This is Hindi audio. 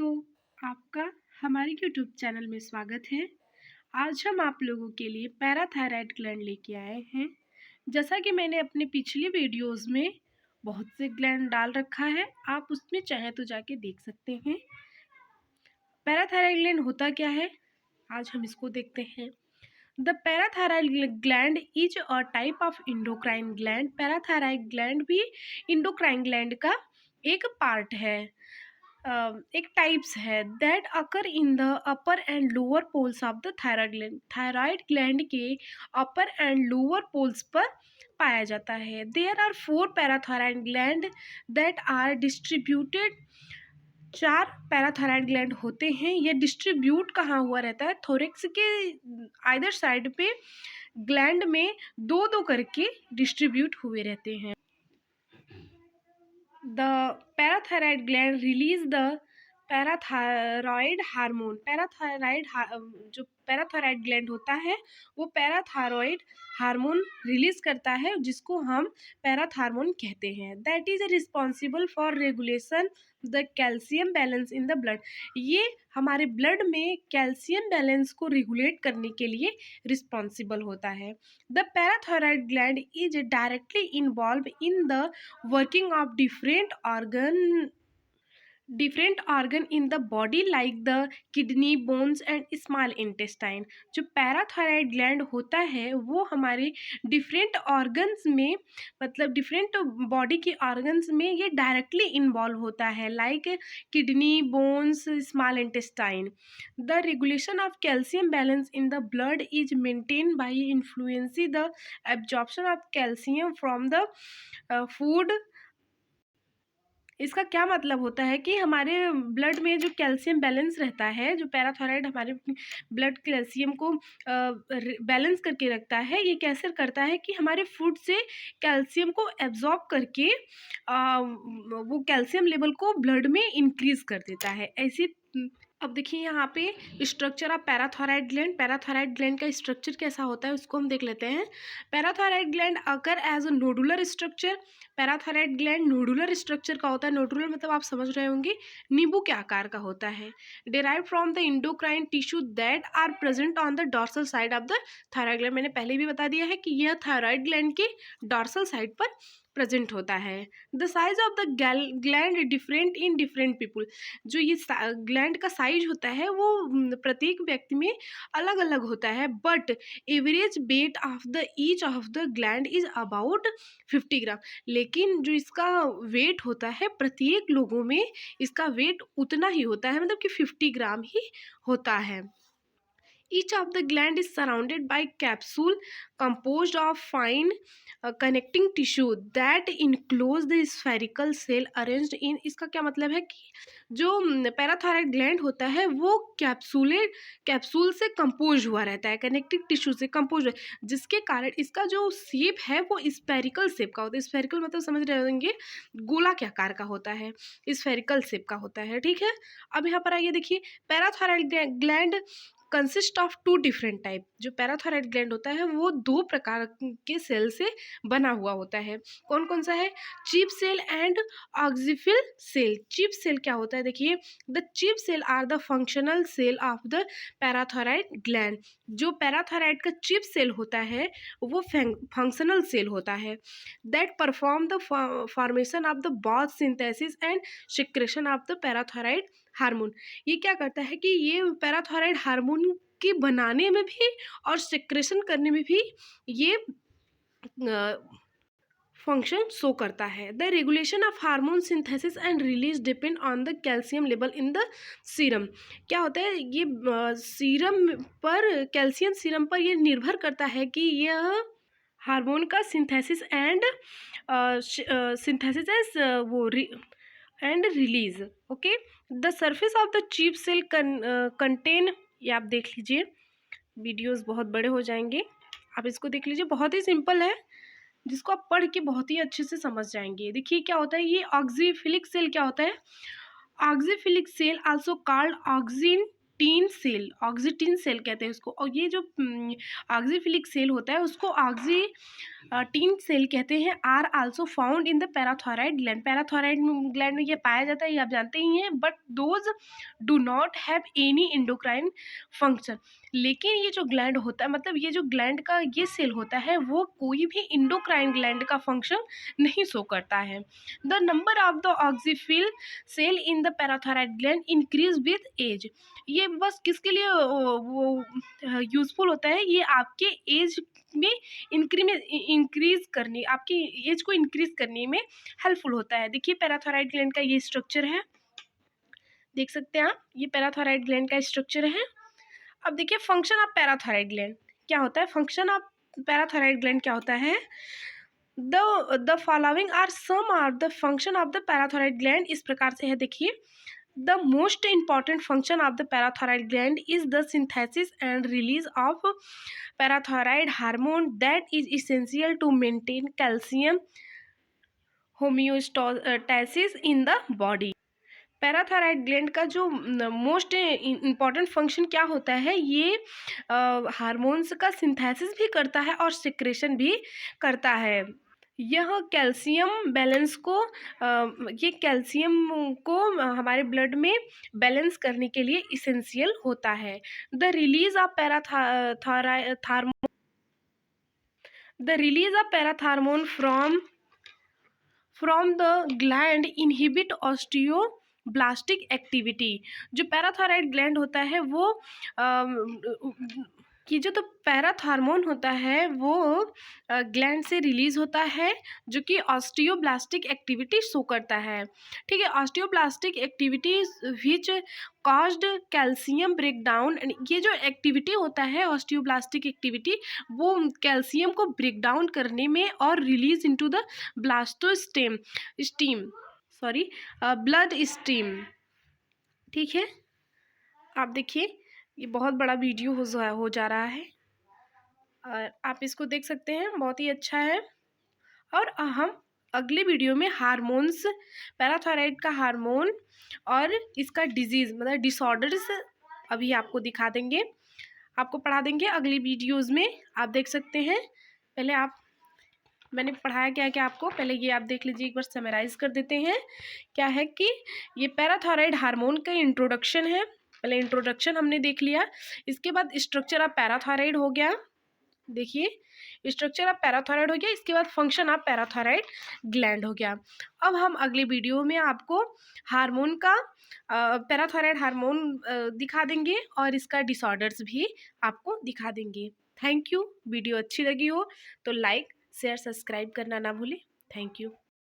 दोस्तों, आपका हमारे यूट्यूब चैनल में स्वागत है। आज हम आप लोगों के लिए पैराथायराइड ग्लैंड लेके आए हैं। जैसा कि मैंने अपने पिछले वीडियोस में बहुत से ग्लैंड डाल रखा है, आप उसमें चाहे तो जाके देख सकते हैं। पैराथायराइड ग्लैंड होता क्या है, आज हम इसको देखते हैं। The parathyroid gland is a type of endocrine gland. Parathyroid gland भी इंडोक्राइन ग्लैंड का एक पार्ट है, एक टाइप्स है that occur in the upper and lower poles of the thyroid gland. Thyroid gland के अपर एंड लोअर पोल्स पर पाया जाता है। There are 4 parathyroid gland that are distributed. 4 parathyroid gland होते हैं। ये डिस्ट्रीब्यूट कहाँ हुआ रहता है, थोरेक्स के आइदर साइड पे ग्लैंड में दो दो करके डिस्ट्रीब्यूट हुए रहते हैं। The parathyroid gland release the parathyroid hormone. जो पैराथायरॉयड ग्लैंड होता है वो पैराथायरॉयड हार्मोन रिलीज करता है, जिसको हम पैराथार्मोन कहते हैं। That is responsible for regulation the calcium balance in the blood. ये हमारे ब्लड में कैल्शियम बैलेंस को रेगुलेट करने के लिए रिस्पॉन्सिबल होता है। The parathyroid gland is directly involve in the working of different organ in the body like the kidney, bones and small intestine। जो पैराथायरॉयड ग्लैंड होता है वो हमारे डिफरेंट ऑर्गन्स में, मतलब डिफरेंट बॉडी के ऑर्गन्स में ये डायरेक्टली इन्वॉल्व होता है, like kidney, bones, small intestine. The regulation of calcium balance in the blood is maintain by influencing the absorption of calcium from the food. इसका क्या मतलब होता है कि हमारे ब्लड में जो कैल्शियम बैलेंस रहता है, जो पैराथायरॉयड हमारे ब्लड कैल्शियम को बैलेंस करके रखता है, ये कैसे करता है कि हमारे फूड से कैल्शियम को एब्जॉर्ब करके वो कैल्शियम लेवल को ब्लड में इंक्रीज कर देता है। ऐसी अब देखिए यहाँ पे structure of parathyroid gland. Parathyroid gland का स्ट्रक्चर कैसा होता है उसको हम देख लेते हैं। Parathyroid gland occur as a nodular structure. Parathyroid gland nodular structure का होता है। नोडुलर मतलब आप समझ रहे होंगे, नींबू के आकार का होता है। Derive from the endocrine tissue that are present on the dorsal side of the thyroid gland. मैंने पहले भी बता दिया है कि यह थायराइड ग्लैंड के डॉर्सल साइड पर प्रेजेंट होता है। The size of the gland different in different people. जो ये ग्लैंड का साइज होता है वो प्रत्येक व्यक्ति में अलग अलग होता है, but average weight of the each of the gland is about 50 ग्राम। लेकिन जो इसका वेट होता है प्रत्येक लोगों में इसका वेट उतना ही होता है, मतलब कि 50 ग्राम ही होता है। Each of the gland is surrounded by capsule composed of fine connecting tissue that enclose the spherical cell arranged in। इसका क्या मतलब है कि जो पैराथायरॉयड ग्लैंड होता है वो कैप्सूल से कंपोज हुआ रहता है, कनेक्टिव टिश्यू से कंपोज, जिसके कारण इसका जो शेप है वो स्फेरिकल शेप का होता है। स्फेरिकल मतलब समझ रहे होंगे, गोला के आकार का होता है, स्फेरिकल शेप का होता है। ठीक है, अब यहाँ पर आइए देखिए, parathyroid gland consist of 2 different type. जो पैराथायरॉयड ग्लैंड होता है वो 2 प्रकार के सेल से बना हुआ होता है। कौन कौन सा है, chief cell and oxyphil cell. Chief cell क्या होता है, देखिए, the chief cell are the functional cell of the parathyroid gland. जो पैराथायरॉयड का चीप सेल होता है वो फंक्शनल सेल होता है, that perform the formation of the both synthesis and secretion of the parathyroid hormone. ये क्या करता है कि ये पैराथायरॉयड हार्मोन के बनाने में भी और सिक्रेशन करने में भी ये फंक्शन शो करता है। The regulation of hormone synthesis and release depend on the calcium level in the serum. क्या होता है, ये सीरम पर, कैल्शियम सीरम पर ये निर्भर करता है कि यह हार्मोन का synthesis and release. Okay, the surface of the chief cell contain, ये आप देख लीजिए, वीडियोस बहुत बड़े हो जाएंगे, आप इसको देख लीजिए, बहुत ही सिंपल है, जिसको आप पढ़ के बहुत ही अच्छे से समझ जाएंगे। देखिए क्या होता है, ये ऑक्सीफिलिक सेल क्या होता है, ऑक्सीफिलिक सेल आल्सो कॉल्ड ऑक्सीटिन सेल कहते हैं उसको। और ये जो ऑक्सीफिलिक सेल होता है उसको टीन सेल कहते हैं, are also found in the parathyroid gland. Parathyroid gland में ये पाया जाता है, ये आप जानते ही हैं, but those do not have any endocrine function. लेकिन ये जो ग्लैंड होता है, मतलब ये जो ग्लैंड का ये सेल होता है, वो कोई भी इंडोक्राइन ग्लैंड का फंक्शन नहीं शो करता है। The number of the oxyphil cell in the parathyroid gland increase with age. ये बस किसके लिए वो यूज़फुल होता है, ये आपके एज में इंक्रीज करने, आपकी एज को इंक्रीज करने में हेल्पफुल होता है। देखिए पैराथायराइड ग्लैंड का ये स्ट्रक्चर है, देख सकते हैं आप, ये पैराथायराइड ग्लैंड का स्ट्रक्चर है। अब देखिए फंक्शन ऑफ पैराथायराइड ग्लैंड क्या होता है। फंक्शन ऑफ पैराथायराइड ग्लैंड क्या होता है, the following are some are the function of the parathyroid gland, इस प्रकार से है। देखिए the most important function of the parathyroid gland is the synthesis and release of parathyroid hormone that is essential to maintain calcium homeostasis in the body। Parathyroid gland का जो मोस्ट इम्पॉर्टेंट फंक्शन क्या होता है, ये हार्मोन्स का सिंथेसिस भी करता है और सिक्रेशन भी करता है। यह कैल्शियम बैलेंस को ये कैल्शियम को हमारे ब्लड में बैलेंस करने के लिए इसेंशियल होता है। The release of parathormone from the gland inhibit osteoblastic activity. जो पैराथायराइड ग्लैंड होता है वो कि जो तो पैराथार्मोन होता है वो ग्लैंड से रिलीज होता है, जो कि ऑस्टियोब्लास्टिक एक्टिविटी शो करता है। ठीक है, osteoblastic activity which caused calcium break down. ये जो एक्टिविटी होता है ऑस्टियोब्लास्टिक एक्टिविटी, वो कैल्शियम को ब्रेक डाउन करने में और रिलीज इनटू द ब्लास्टोस्टेम ब्लड स्ट्रीम। ठीक है, आप देखिए ये बहुत बड़ा वीडियो हो जा रहा है और आप इसको देख सकते हैं, बहुत ही अच्छा है। और हम अगले वीडियो में हार्मोन्स, पैराथायराइड का हार्मोन और इसका डिजीज़ मतलब डिसऑर्डर्स अभी आपको दिखा देंगे, आपको पढ़ा देंगे अगली वीडियोज़ में। आप देख सकते हैं, पहले मैंने पढ़ाया क्या है कि आपको पहले ये आप देख लीजिए, एक बार समराइज़ कर देते हैं। क्या है कि ये पैराथायराइड हार्मोन का इंट्रोडक्शन है, पहले इंट्रोडक्शन हमने देख लिया। इसके बाद स्ट्रक्चर ऑफ पैराथायराइड हो गया, देखिए स्ट्रक्चर ऑफ पैराथायराइड हो गया। इसके बाद फंक्शन ऑफ पैराथायराइड ग्लैंड हो गया। अब हम अगले वीडियो में आपको हार्मोन का पैराथायराइड हार्मोन दिखा देंगे और इसका डिसऑर्डर्स भी आपको दिखा देंगे। Thank you. वीडियो अच्छी लगी हो तो लाइक शेयर सब्सक्राइब करना ना भूलें। Thank you.